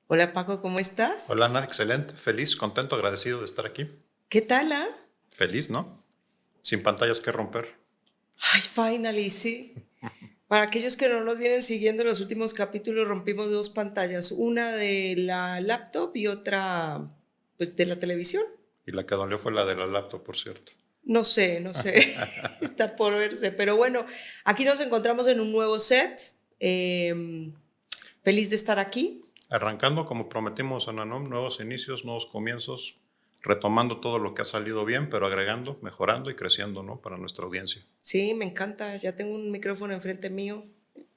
Hola Paco, ¿cómo estás? Hola Ana, excelente, feliz, contento, agradecido de estar aquí. ¿Qué tal, ah? Feliz, ¿no? Sin pantallas que romper. Ay, finally, sí. Para aquellos que no nos vienen siguiendo, en los últimos capítulos rompimos dos pantallas, una de la laptop y otra, pues, de la televisión. Y la que dolió fue la de la laptop, por cierto. No sé, está por verse, pero bueno, aquí nos encontramos en un nuevo set. Feliz de estar aquí. Arrancando, como prometimos, Ana, ¿no? Nuevos inicios, nuevos comienzos, retomando todo lo que ha salido bien, pero agregando, mejorando y creciendo, ¿no? Para nuestra audiencia. Sí, me encanta, ya tengo un micrófono enfrente mío.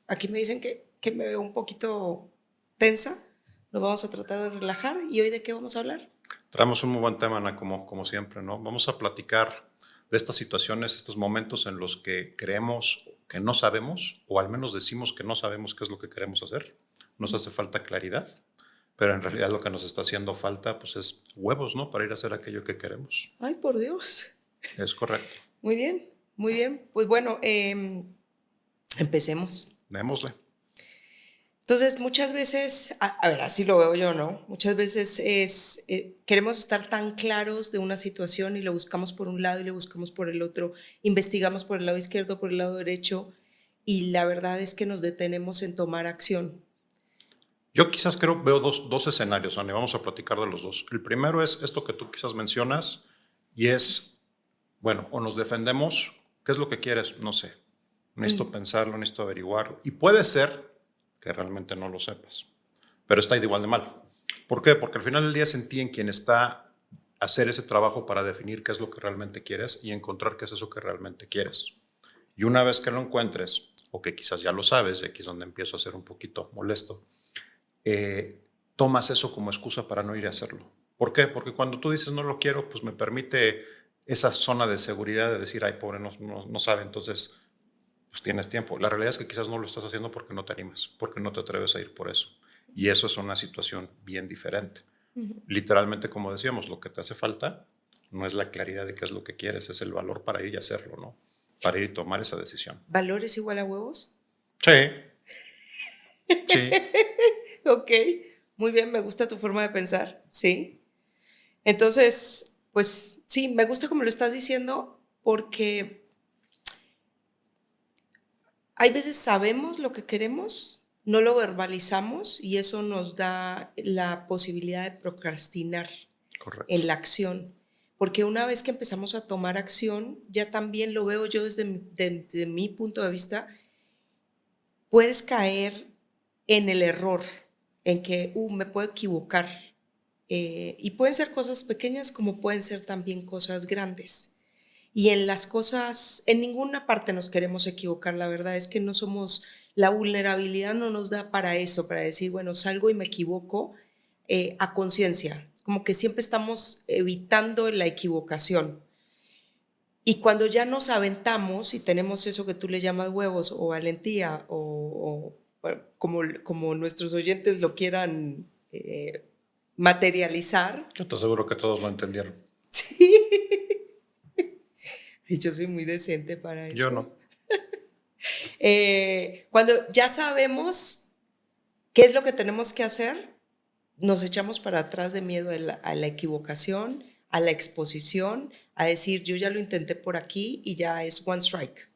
Aquí me dicen que me veo un poquito tensa. Nos vamos a tratar de relajar. ¿Y hoy de qué vamos a hablar? Traemos un muy buen tema, Ana, como siempre, ¿no? Vamos a platicar de estas situaciones, estos momentos en los que creemos que no sabemos, o al menos decimos que no sabemos qué es lo que queremos hacer. Nos hace falta claridad, pero en realidad lo que nos está haciendo falta, pues, es huevos, ¿no? Para ir a hacer aquello que queremos. Ay, por Dios. Es correcto. Muy bien, muy bien. Pues bueno, empecemos. Démosle. Entonces, muchas veces, a ver, así lo veo yo, ¿no? Muchas veces queremos estar tan claros de una situación y lo buscamos por un lado y lo buscamos por el otro, investigamos por el lado izquierdo, por el lado derecho, y la verdad es que nos detenemos en tomar acción. Yo quizás veo dos escenarios, Ana, y vamos a platicar de los dos. El primero es esto que tú quizás mencionas, y es, bueno, o nos defendemos, ¿qué es lo que quieres? No sé. Necesito pensarlo, necesito averiguarlo. Y puede ser que realmente no lo sepas, pero está igual de mal. ¿Por qué? Porque al final del día sentí en quien está hacer ese trabajo para definir qué es lo que realmente quieres y encontrar qué es eso que realmente quieres. Y una vez que lo encuentres, o que quizás ya lo sabes, y aquí es donde empiezo a ser un poquito molesto, tomas eso como excusa para no ir a hacerlo. ¿Por qué? Porque cuando tú dices no lo quiero, pues me permite esa zona de seguridad de decir, ay, pobre, no sabe, entonces pues tienes tiempo. La realidad es que quizás no lo estás haciendo porque no te animas, porque no te atreves a ir por eso. Y eso es una situación bien diferente. Literalmente, como decíamos, lo que te hace falta no es la claridad de qué es lo que quieres, es el valor para ir y hacerlo, ¿no? Para ir y tomar esa decisión. ¿Valores igual a huevos? Sí, sí. Ok, muy bien, me gusta tu forma de pensar, sí. Entonces, pues sí, me gusta como lo estás diciendo porque hay veces sabemos lo que queremos, no lo verbalizamos y eso nos da la posibilidad de procrastinar Correcto. en la acción. Porque una vez que empezamos a tomar acción, ya también lo veo yo desde mi punto de vista, puedes caer en el error, en que me puedo equivocar. Y pueden ser cosas pequeñas como pueden ser también cosas grandes. Y en las cosas, en ninguna parte nos queremos equivocar, la verdad es que no somos, la vulnerabilidad no nos da para eso, para decir, bueno, salgo y me equivoco a conciencia, como que siempre estamos evitando la equivocación. Y cuando ya nos aventamos y tenemos eso que tú le llamas huevos o valentía bueno, como nuestros oyentes lo quieran materializar, Yo te aseguro que todos lo entendieron. sí, y yo soy muy decente para Yo eso. no. Cuando ya sabemos qué es lo que tenemos que hacer, nos echamos para atrás de miedo a la equivocación, a la exposición, a decir yo ya lo intenté por aquí y ya es one strike.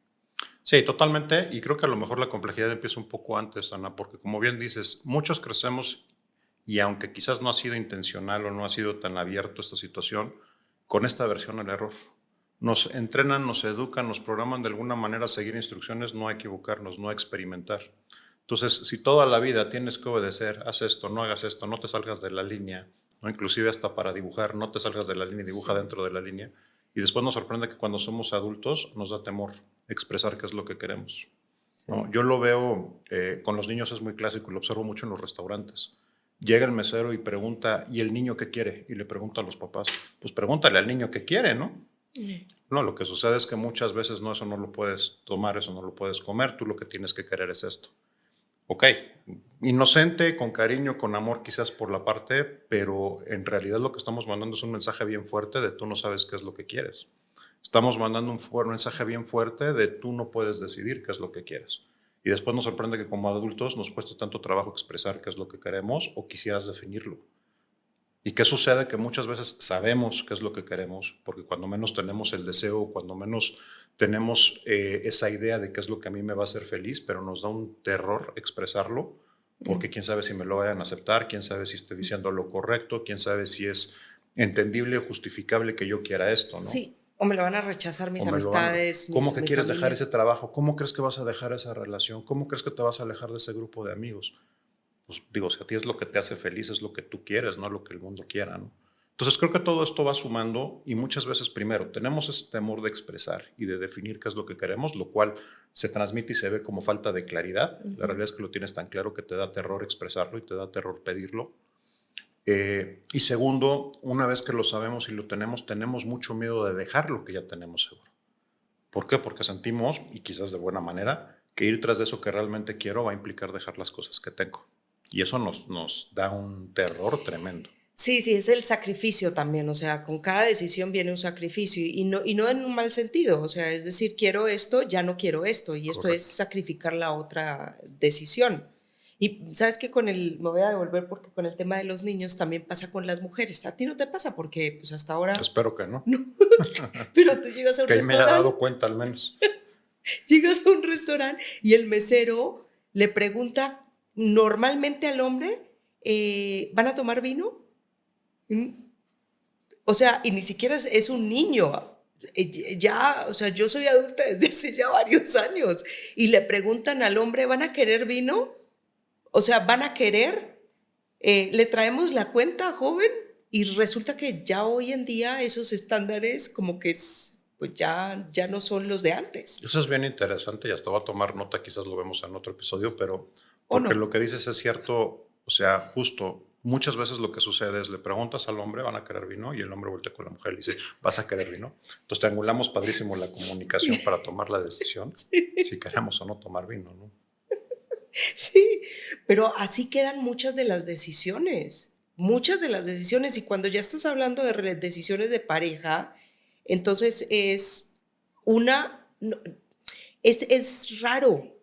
Sí, totalmente. Y creo que a lo mejor la complejidad empieza un poco antes, Ana, porque como bien dices, muchos crecemos y aunque quizás no ha sido intencional o no ha sido tan abierto esta situación, con esta versión al error. Nos entrenan, nos educan, nos programan de alguna manera a seguir instrucciones, no a equivocarnos, no a experimentar. Entonces, si toda la vida tienes que obedecer, haz esto, no hagas esto, no te salgas de la línea, ¿no? Inclusive hasta para dibujar, no te salgas de la línea, dibuja Sí, dentro de la línea. Y después nos sorprende que cuando somos adultos nos da temor expresar qué es lo que queremos, ¿no? sí. Yo lo veo, con los niños es muy clásico, lo observo mucho en los restaurantes. Llega el mesero y pregunta, ¿y el niño qué quiere? Y le pregunta a los papás, pues pregúntale al niño qué quiere, ¿no? No, lo que sucede es que muchas veces no, eso no lo puedes tomar, eso no lo puedes comer, tú lo que tienes que querer es esto. Ok, inocente, con cariño, con amor quizás por la parte, pero en realidad lo que estamos mandando es un mensaje bien fuerte de tú no sabes qué es lo que quieres. Estamos mandando un mensaje bien fuerte de tú no puedes decidir qué es lo que quieres. Y después nos sorprende que como adultos nos cueste tanto trabajo expresar qué es lo que queremos o quisieras definirlo. ¿Y qué sucede? Que muchas veces sabemos qué es lo que queremos, porque cuando menos tenemos el deseo, cuando menos tenemos esa idea de qué es lo que a mí me va a hacer feliz, pero nos da un terror expresarlo, porque quién sabe si me lo vayan a aceptar, quién sabe si esté diciendo lo correcto, quién sabe si es entendible o justificable que yo quiera esto, ¿no? Sí, o me lo van a rechazar mis O me lo van a... amistades, ¿Cómo que mi quieres dejar familia. ese trabajo? ¿Cómo crees que vas a dejar esa relación? ¿Cómo crees que te vas a alejar de ese grupo de amigos? Pues digo, si a ti es lo que te hace feliz, es lo que tú quieres, no lo que el mundo quiera, ¿no? Entonces creo que todo esto va sumando y muchas veces primero tenemos ese temor de expresar y de definir qué es lo que queremos, lo cual se transmite y se ve como falta de claridad. La realidad es que lo tienes tan claro que te da terror expresarlo y te da terror pedirlo. Y segundo, una vez que lo sabemos y lo tenemos mucho miedo de dejar lo que ya tenemos seguro. ¿Por qué? Porque sentimos, y quizás de buena manera, que ir tras de eso que realmente quiero va a implicar dejar las cosas que tengo. Y eso nos da un terror tremendo. Sí, sí, es el sacrificio también, o sea, con cada decisión viene un sacrificio y no en un mal sentido, o sea, es decir, quiero esto, ya no quiero esto, y esto es Correcto. sacrificar la otra decisión. Y sabes que me voy a devolver porque con el tema de los niños también pasa con las mujeres. A ti no te pasa porque pues hasta ahora, Espero que no. pero tú llegas a un Que ahí me haya restaurante, dado cuenta al menos. llegas a un restaurante y el mesero le pregunta normalmente al hombre, ¿van a tomar vino? O sea, y ni siquiera es un niño. Ya, o sea, yo soy adulta desde hace ya varios años y le preguntan al hombre, ¿van a querer vino? O sea, ¿van a querer? ¿Le traemos la cuenta, joven? Y resulta que ya hoy en día esos estándares como que pues ya no son los de antes. Eso es bien interesante y hasta voy a tomar nota, quizás lo vemos en otro episodio, pero ¿O porque no? lo que dices es cierto, o sea, justo, muchas veces lo que sucede es le preguntas al hombre, ¿van a querer vino? Y el hombre voltea con la mujer y dice, ¿vas a querer vino? Entonces triangulamos padrísimo la comunicación para tomar la decisión, si queremos o no tomar vino, ¿no? Sí, pero así quedan muchas de las decisiones, muchas de las decisiones. Y cuando ya estás hablando de decisiones de pareja, entonces no, es raro,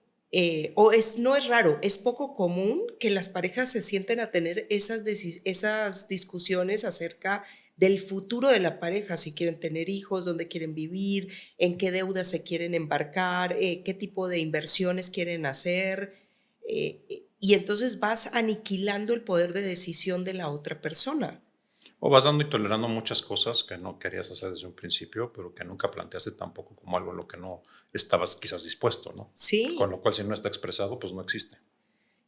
no es raro, es poco común que las parejas se sienten a tener esas discusiones acerca del futuro de la pareja, si quieren tener hijos, dónde quieren vivir, en qué deudas se quieren embarcar, qué tipo de inversiones quieren hacer. Y entonces vas aniquilando el poder de decisión de la otra persona. O vas dando y tolerando muchas cosas que no querías hacer desde un principio, pero que nunca planteaste tampoco como algo a lo que no estabas quizás dispuesto, ¿no? Con Sí. lo cual, si no está expresado, pues no existe.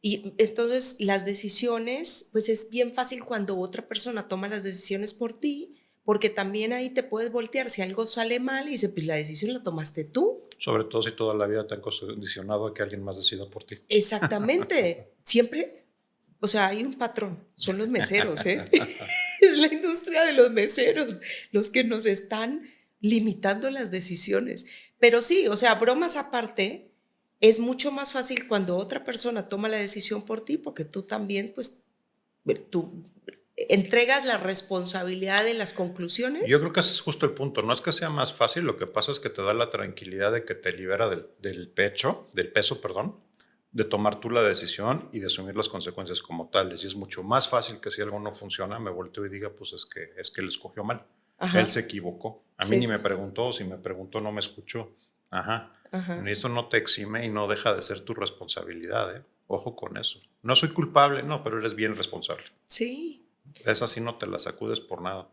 Y entonces las decisiones, pues es bien fácil cuando otra persona toma las decisiones por ti, porque también ahí te puedes voltear. Si algo sale mal y dice, pues la decisión la tomaste tú. Sobre todo si toda la vida te han condicionado a que alguien más decida por ti. Exactamente. Siempre, o sea, hay un patrón, son los meseros, ¿eh? Es la industria de los meseros, los que nos están limitando las decisiones. Pero sí, o sea, bromas aparte, es mucho más fácil cuando otra persona toma la decisión por ti, porque tú también, pues, tú entregas la responsabilidad de las Yo conclusiones. creo que ese es justo el punto. No es que sea más fácil, lo que pasa es que te da la tranquilidad de que te libera del peso, perdón, de tomar tú la decisión y de asumir las consecuencias como tales. Y es mucho más fácil que si algo no funciona, me volteo y diga, pues es que él escogió mal. Él Ajá. se equivocó. A mí Sí, ni me sí. preguntó, si me preguntó no me escuchó. Ajá. Ajá. Y eso no te exime y no deja de ser tu responsabilidad, ¿eh? Ojo con eso. No soy culpable, no, pero eres bien responsable. Sí. Esa sí no te la sacudes por nada.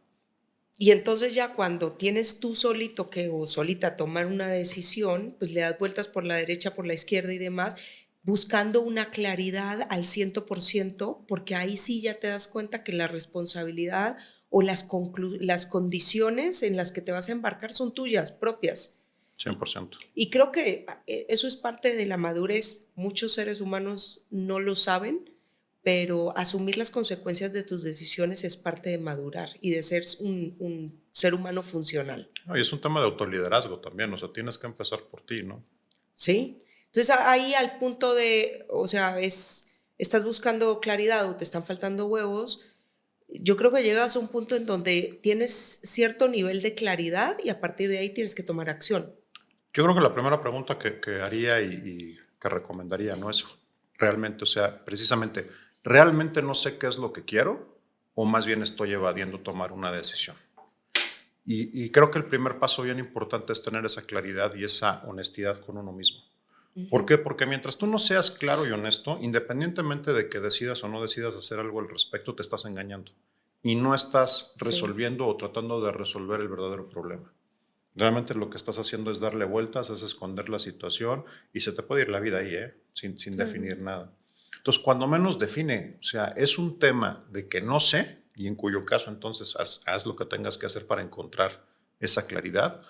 Y entonces ya cuando tienes tú solito que o solita tomar una decisión, pues le das vueltas por la derecha, por la izquierda y demás, buscando una claridad al 100%, porque ahí sí ya te das cuenta que la responsabilidad o las condiciones en las que te vas a embarcar son tuyas, propias. 100%. Y creo que eso es parte de la madurez. Muchos seres humanos no lo saben, pero asumir las consecuencias de tus decisiones es parte de madurar y de ser un ser humano funcional. No, y es un tema de autoliderazgo también, o sea, tienes que empezar por ti, ¿no? ¿Sí? Entonces ahí al punto de, o sea, estás buscando claridad o te están faltando huevos, yo creo que llegas a un punto en donde tienes cierto nivel de claridad y a partir de ahí tienes que tomar acción. Yo creo que la primera pregunta que haría y que recomendaría, ¿no? Eso, realmente, o sea, precisamente, ¿realmente no sé qué es lo que quiero o más bien estoy evadiendo tomar una decisión? Y creo que el primer paso bien importante es tener esa claridad y esa honestidad con uno mismo. ¿Por qué? Porque mientras tú no seas claro y honesto, independientemente de que decidas o no decidas hacer algo al respecto, te estás engañando y no estás resolviendo o tratando de resolver el verdadero problema. Realmente lo que estás haciendo es darle vueltas, es esconder la situación y se te puede ir la vida ahí, sin definir nada. Entonces, cuando menos define, o sea, es un tema de que no sé y en cuyo caso entonces haz lo que tengas que hacer para encontrar esa claridad,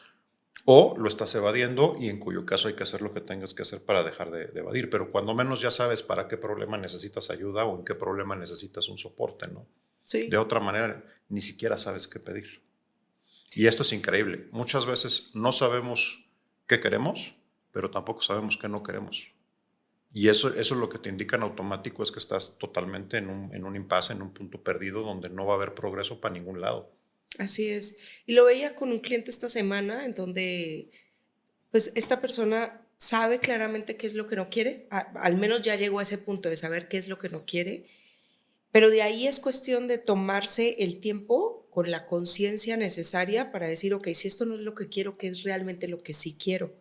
o lo estás evadiendo y en cuyo caso hay que hacer lo que tengas que hacer para dejar de evadir. Pero cuando menos ya sabes para qué problema necesitas ayuda o en qué problema necesitas un soporte, ¿no? Sí. De otra manera, ni siquiera sabes qué pedir. Y esto es increíble. Muchas veces no sabemos qué queremos, pero tampoco sabemos qué no queremos. Y eso lo que te indica en automático es que estás totalmente en un impasse, en un punto perdido donde no va a haber progreso para ningún lado. Así es. Y lo veía con un cliente esta semana en donde, pues, esta persona sabe claramente qué es lo que no quiere, al menos ya llegó a ese punto de saber qué es lo que no quiere, pero de ahí es cuestión de tomarse el tiempo con la conciencia necesaria para decir, ok, si esto no es lo que quiero, ¿qué es realmente lo que sí quiero?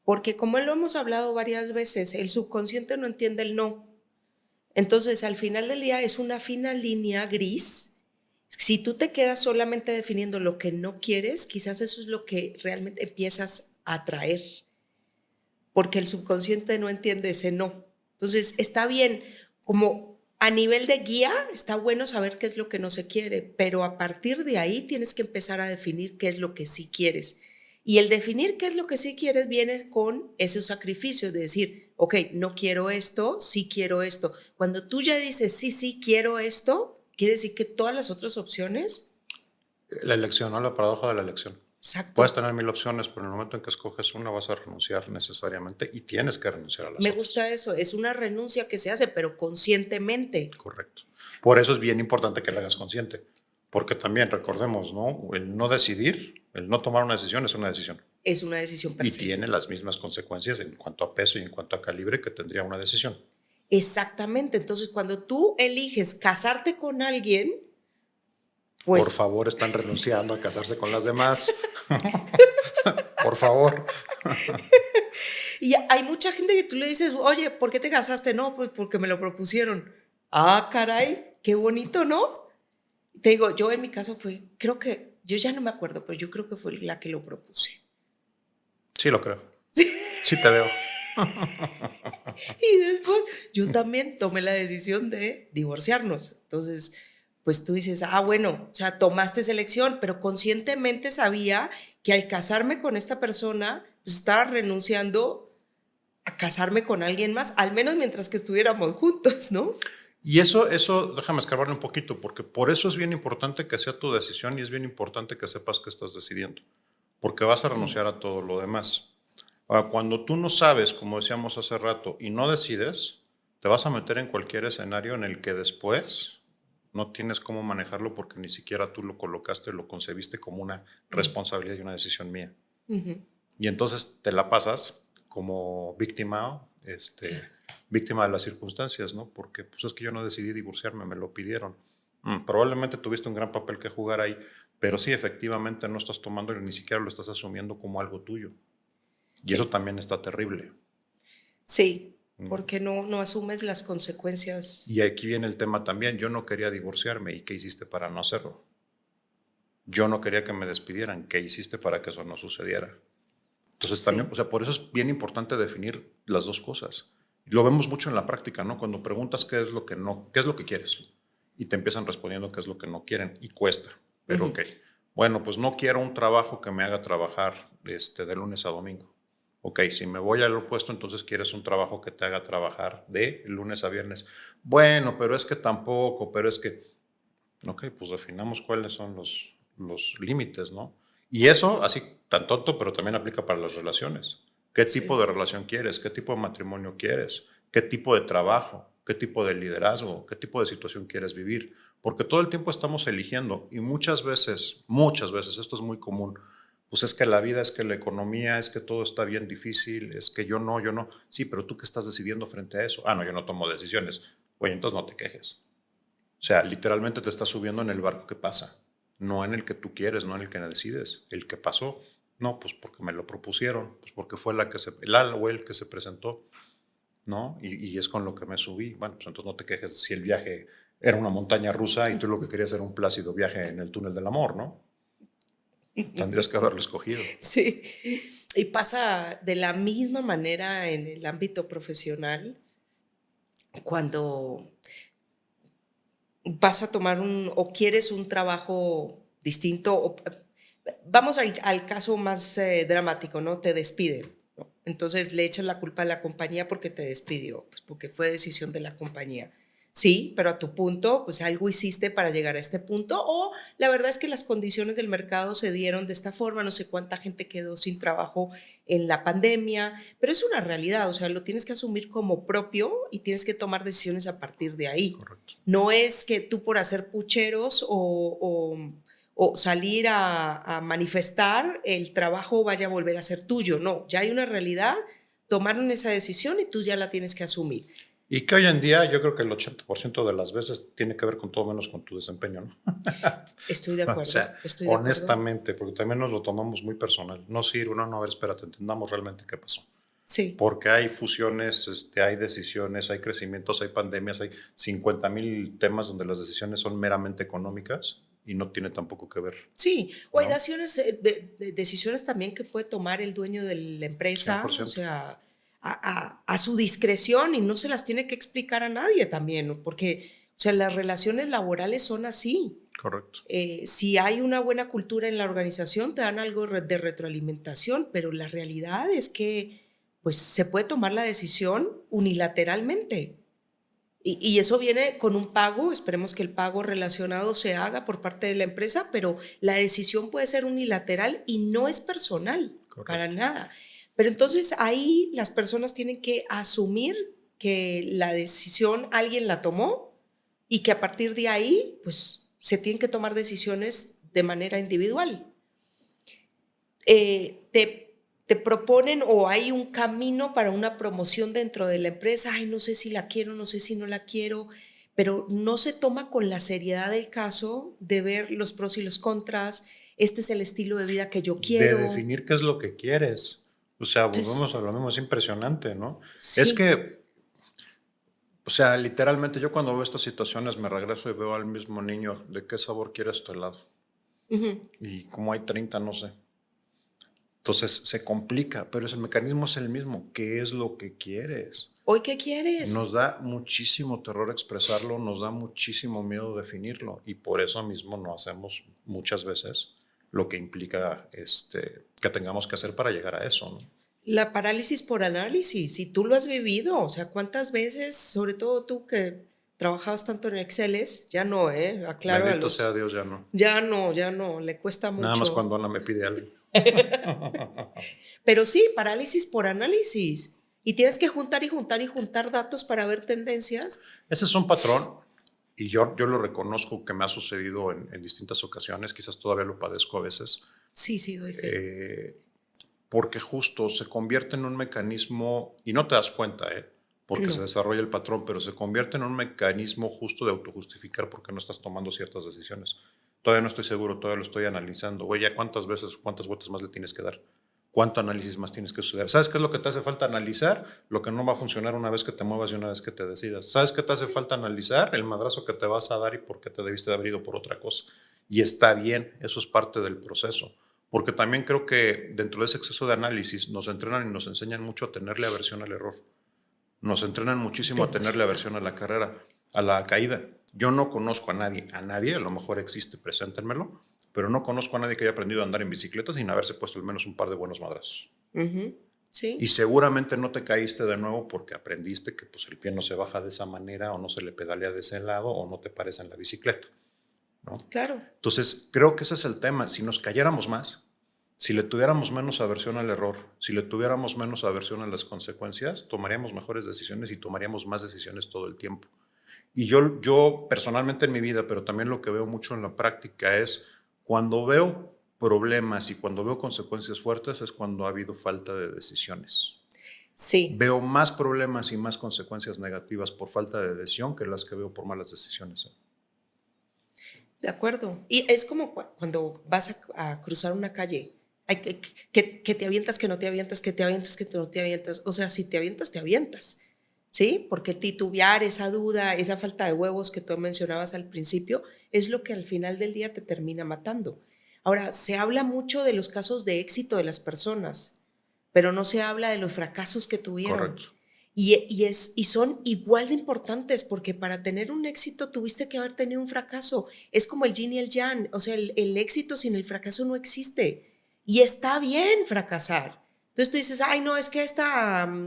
Porque como lo hemos hablado varias veces, el subconsciente no entiende el no. Entonces, al final del día es una fina línea gris. Si tú te quedas solamente definiendo lo que no quieres, quizás eso es lo que realmente empiezas a atraer, porque el subconsciente no entiende ese no. Entonces, está bien, como a nivel de guía, está bueno saber qué es lo que no se quiere, pero a partir de ahí tienes que empezar a definir qué es lo que sí quieres. Y el definir qué es lo que sí quieres viene con esos sacrificios de decir, ok, no quiero esto, sí quiero esto. Cuando tú ya dices, sí, sí, quiero esto, quiere decir que todas las otras opciones. La elección, ¿no? La paradoja de la elección. Puedes Exacto. tener 1000 opciones, pero en el momento en que escoges una vas a renunciar necesariamente y tienes que renunciar a las Me otras. gusta eso, es una renuncia que se hace, pero conscientemente. Correcto. Por eso es bien importante que la hagas consciente, porque también recordemos, ¿no? El no decidir, el no tomar una decisión es una decisión Es una decisión per y se. tiene las mismas consecuencias en cuanto a peso y en cuanto a calibre que tendría una decisión. Exactamente. Entonces, cuando tú eliges casarte con alguien, Por pues, favor, están renunciando a casarse con las demás. Por favor. y hay mucha gente que tú le dices, oye, ¿por qué te casaste? No, pues porque me lo propusieron. Ah, caray, qué bonito, ¿no? Te digo, yo en mi caso fue, creo que, yo ya no me acuerdo, pero yo creo que fue la que lo propuse. Sí, lo creo. Sí te veo. Y después yo también tomé la decisión de divorciarnos. Entonces, pues tú dices, ah, bueno, o sea, tomaste esa elección, pero conscientemente sabía que al casarme con esta persona, pues estaba renunciando a casarme con alguien más, al menos mientras que estuviéramos juntos, ¿no? Y eso, déjame escarbarle un poquito, porque por eso es bien importante que sea tu decisión y es bien importante que sepas que estás decidiendo, porque vas a renunciar a todo lo demás. Ahora, cuando tú no sabes, como decíamos hace rato, y no decides, te vas a meter en cualquier escenario en el que después no tienes cómo manejarlo porque ni siquiera tú lo colocaste, lo concebiste como una responsabilidad y una decisión mía. Y entonces te la pasas como víctima, víctima de las circunstancias, ¿no? Porque pues es que yo no decidí divorciarme, me lo pidieron. Probablemente tuviste un gran papel que jugar ahí, pero sí, efectivamente no estás tomando y ni siquiera lo estás asumiendo como algo tuyo. Y eso también está terrible. Sí, porque no asumes las consecuencias. Y aquí viene el tema también. Yo no quería divorciarme. ¿Y qué hiciste para no hacerlo? Yo no quería que me despidieran. ¿Qué hiciste para que eso no sucediera? Entonces también, o sea, por eso es bien importante definir las dos cosas. Lo vemos mucho en la práctica, ¿no? Cuando preguntas qué es lo que no, qué es lo que quieres y te empiezan respondiendo qué es lo que no quieren y cuesta. Pero ok, bueno, pues no quiero un trabajo que me haga trabajar de lunes a domingo. Ok, si me voy al opuesto, entonces quieres un trabajo que te haga trabajar de lunes a viernes. Bueno, pero es que tampoco, pero es que, ok, pues definamos cuáles son los límites, ¿no? Y eso, así tan tonto, pero también aplica para las relaciones. ¿Qué tipo de relación quieres? ¿Qué tipo de matrimonio quieres? ¿Qué tipo de trabajo? ¿Qué tipo de liderazgo? ¿Qué tipo de situación quieres vivir? Porque todo el tiempo estamos eligiendo y muchas veces, esto es muy común, pues es que la vida, es que la economía, es que todo está bien difícil, es que yo no. Sí, pero tú qué estás decidiendo frente a eso. Ah, no, yo no tomo decisiones. Oye, entonces no te quejes. O sea, literalmente te estás subiendo en el barco que pasa, no en el que tú quieres, no en el que decides. El que pasó, no, pues porque me lo propusieron, pues porque fue el ala o el que se presentó, ¿no? Y es con lo que me subí. Bueno, pues entonces no te quejes si el viaje era una montaña rusa y tú lo que querías era un plácido viaje en el túnel del amor, ¿no? Tendrías que haberlo escogido. Sí, y pasa de la misma manera en el ámbito profesional cuando vas a tomar o quieres un trabajo distinto. Vamos al caso más dramático, ¿no? Te despiden, ¿no? Entonces le echas la culpa a la compañía porque te despidió, pues porque fue decisión de la compañía. Sí, pero a tu punto, pues algo hiciste para llegar a este punto, o la verdad es que las condiciones del mercado se dieron de esta forma, no sé cuánta gente quedó sin trabajo en la pandemia, pero es una realidad, o sea, lo tienes que asumir como propio y tienes que tomar decisiones a partir de ahí. Correcto. No es que tú por hacer pucheros o salir a manifestar, el trabajo vaya a volver a ser tuyo, no, ya hay una realidad, tomaron esa decisión y tú ya la tienes que asumir. Y que hoy en día yo creo que el 80% de las veces tiene que ver con todo menos con tu desempeño, ¿no? Estoy de acuerdo, O sea, estoy de acuerdo. honestamente, porque también nos lo tomamos muy personal. No sirve, no, a ver, espérate, entendamos realmente qué pasó. Sí. Porque hay fusiones, hay decisiones, hay crecimientos, hay pandemias, hay 50,000 temas donde las decisiones son meramente económicas y no tiene tampoco que ver. Sí, o hay ¿no? decisiones también que puede tomar el dueño de la empresa, 100%. o sea, a su discreción y no se las tiene que explicar a nadie también, ¿no? Porque, o sea, las relaciones laborales son así. Correcto. Si hay una buena cultura en la organización, te dan algo de retroalimentación, pero la realidad es que pues se puede tomar la decisión unilateralmente. Y eso viene con un pago, esperemos que el pago relacionado se haga por parte de la empresa, pero la decisión puede ser unilateral y no es personal, Correcto. para nada. Pero entonces ahí las personas tienen que asumir que la decisión alguien la tomó y que a partir de ahí, pues se tienen que tomar decisiones de manera individual. Te proponen o hay un camino para una promoción dentro de la empresa, ay, no sé si la quiero, no sé si no la quiero, pero no se toma con la seriedad del caso de ver los pros y los contras, este es el estilo de vida que yo quiero. De definir qué es lo que quieres. O sea, volvemos a lo mismo, es impresionante, ¿no? Sí. Es que, o sea, literalmente yo cuando veo estas situaciones me regreso y veo al mismo niño, ¿de qué sabor quieres tu helado? Y como hay 30, no sé. Entonces se complica, pero el mecanismo es el mismo. ¿Qué es lo que quieres? ¿Hoy qué quieres? Nos da muchísimo terror expresarlo, nos da muchísimo miedo definirlo y por eso mismo no hacemos muchas veces lo que implica que tengamos que hacer para llegar a eso, ¿no? La parálisis por análisis, y tú lo has vivido, o sea, ¿cuántas veces, sobre todo tú que trabajabas tanto en Exceles, ya no, aclaro Bendito a los... sea Dios, ya no. Ya no, le cuesta mucho. Nada más cuando Ana me pide algo. Pero sí, parálisis por análisis. Y tienes que juntar y juntar y juntar datos para ver tendencias. Ese es un patrón y yo lo reconozco que me ha sucedido en distintas ocasiones, quizás todavía lo padezco a veces. Sí, doy fe. Porque justo se convierte en un mecanismo, y no te das cuenta, porque No. se desarrolla el patrón, pero se convierte en un mecanismo justo de autojustificar porque no estás tomando ciertas decisiones. Todavía no estoy seguro, todavía lo estoy analizando. Güey, ya cuántas vueltas más le tienes que dar. ¿Cuánto análisis más tienes que estudiar? ¿Sabes qué es lo que te hace falta analizar? Lo que no va a funcionar una vez que te muevas y una vez que te decidas. ¿Sabes qué te hace falta analizar? El madrazo que te vas a dar y por qué te debiste de haber ido por otra cosa. Y está bien, eso es parte del proceso. Porque también creo que dentro de ese exceso de análisis nos entrenan y nos enseñan mucho a tenerle aversión al error. Nos entrenan muchísimo a tenerle aversión a la carrera, a la caída. Yo no conozco a nadie, a lo mejor existe, preséntenmelo, pero no conozco a nadie que haya aprendido a andar en bicicleta sin haberse puesto al menos un par de buenos madrazos. Sí. Y seguramente no te caíste de nuevo porque aprendiste que pues, el pie no se baja de esa manera o no se le pedalea de ese lado o no te pares en la bicicleta, ¿no? Claro. Entonces, creo que ese es el tema. Si nos cayéramos más, si le tuviéramos menos aversión al error, si le tuviéramos menos aversión a las consecuencias, tomaríamos mejores decisiones y tomaríamos más decisiones todo el tiempo. Y yo personalmente en mi vida, pero también lo que veo mucho en la práctica es cuando veo problemas y cuando veo consecuencias fuertes es cuando ha habido falta de decisiones. Sí. Veo más problemas y más consecuencias negativas por falta de decisión que las que veo por malas decisiones. De acuerdo. Y es como cuando vas a cruzar una calle. Hay que te avientas, que no te avientas, que te avientas, que no te avientas. O sea, si te avientas, te avientas. ¿Sí? Porque titubear, esa duda, esa falta de huevos que tú mencionabas al principio, es lo que al final del día te termina matando. Ahora, se habla mucho de los casos de éxito de las personas, pero no se habla de los fracasos que tuvieron. Correcto. Y son igual de importantes, porque para tener un éxito tuviste que haber tenido un fracaso. Es como el yin y el yang, o sea, el éxito sin el fracaso no existe. Y está bien fracasar. Entonces tú dices, ay, no, es que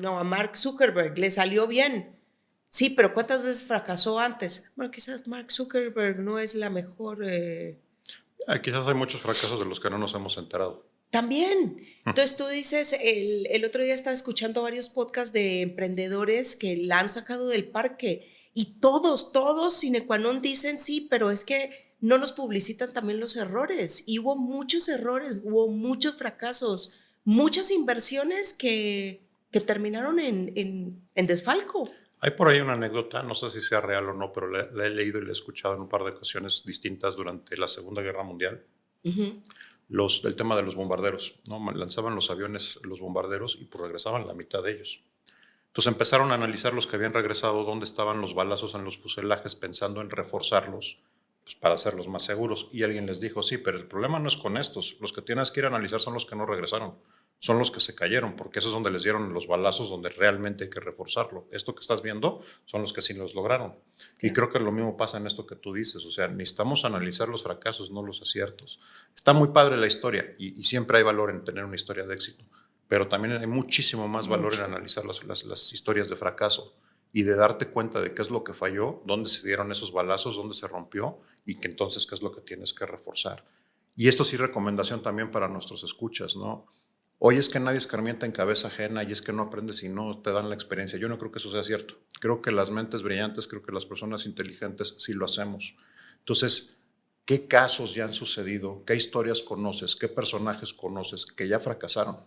no, a Mark Zuckerberg le salió bien. Sí, pero ¿cuántas veces fracasó antes? Bueno, quizás Mark Zuckerberg no es la mejor... Quizás hay muchos fracasos de los que no nos hemos enterado. También. Entonces tú dices, el otro día estaba escuchando varios podcasts de emprendedores que la han sacado del parque y todos, sine qua non dicen sí, pero es que no nos publicitan también los errores. Y hubo muchos errores, hubo muchos fracasos, muchas inversiones que terminaron en desfalco. Hay por ahí una anécdota, no sé si sea real o no, pero la he leído y la he escuchado en un par de ocasiones distintas durante la Segunda Guerra Mundial. El tema de los bombarderos, ¿no? Lanzaban los aviones, los bombarderos, y pues regresaban la mitad de ellos. Entonces empezaron a analizar los que habían regresado, dónde estaban los balazos en los fuselajes, pensando en reforzarlos pues, para hacerlos más seguros. Y alguien les dijo, sí, pero el problema no es con estos. Los que tienes que ir a analizar son los que no regresaron. Son los que se cayeron, porque esos es donde les dieron los balazos, donde realmente hay que reforzarlo. Esto que estás viendo son los que sí los lograron. Sí. Y creo que lo mismo pasa en esto que tú dices. O sea, necesitamos analizar los fracasos, no los aciertos. Está muy padre la historia y siempre hay valor en tener una historia de éxito. Pero también hay muchísimo más valor en analizar las historias de fracaso y de darte cuenta de qué es lo que falló, dónde se dieron esos balazos, dónde se rompió y que entonces qué es lo que tienes que reforzar. Y esto sí recomendación también para nuestros escuchas, ¿no? Hoy es que nadie escarmienta en cabeza ajena y es que no aprendes y no te dan la experiencia. Yo no creo que eso sea cierto. Creo que las mentes brillantes, creo que las personas inteligentes sí lo hacemos. Entonces, ¿qué casos ya han sucedido? ¿Qué historias conoces? ¿Qué personajes conoces que ya fracasaron?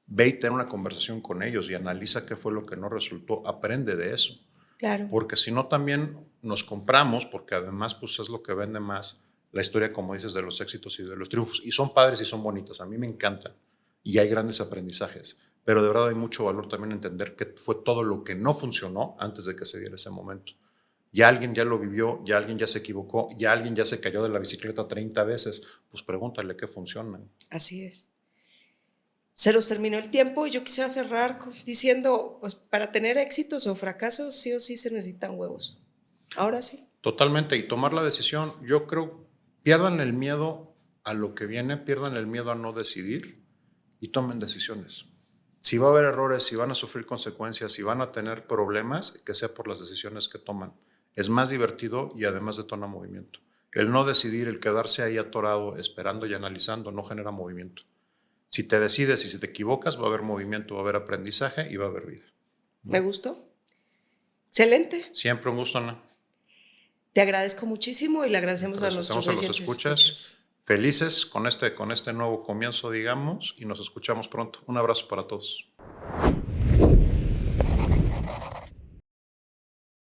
Ve y ten una conversación con ellos y analiza qué fue lo que no resultó. Aprende de eso. Claro. Porque si no también nos compramos, porque además pues es lo que vende más, la historia, como dices, de los éxitos y de los triunfos. Y son padres y son bonitas. A mí me encantan. Y hay grandes aprendizajes. Pero de verdad hay mucho valor también entender qué fue todo lo que no funcionó antes de que se diera ese momento. Ya alguien ya lo vivió, ya alguien ya se equivocó, ya alguien ya se cayó de la bicicleta 30 veces. Pues pregúntale qué funciona. Así es. Se nos terminó el tiempo y yo quisiera cerrar diciendo, pues para tener éxitos o fracasos sí o sí se necesitan huevos. Ahora sí. Totalmente, y tomar la decisión, yo creo, pierdan el miedo a lo que viene, pierdan el miedo a no decidir y tomen decisiones. Si va a haber errores, si van a sufrir consecuencias, si van a tener problemas, que sea por las decisiones que toman. Es más divertido y además detona movimiento. El no decidir, el quedarse ahí atorado, esperando y analizando, no genera movimiento. Si te decides y si te equivocas, va a haber movimiento, va a haber aprendizaje y va a haber vida. ¿No? Me gustó. Excelente. Siempre un gusto, Ana. Te agradezco muchísimo y le agradecemos a nuestros a los escuchas. Felices con este nuevo comienzo, digamos, y nos escuchamos pronto. Un abrazo para todos.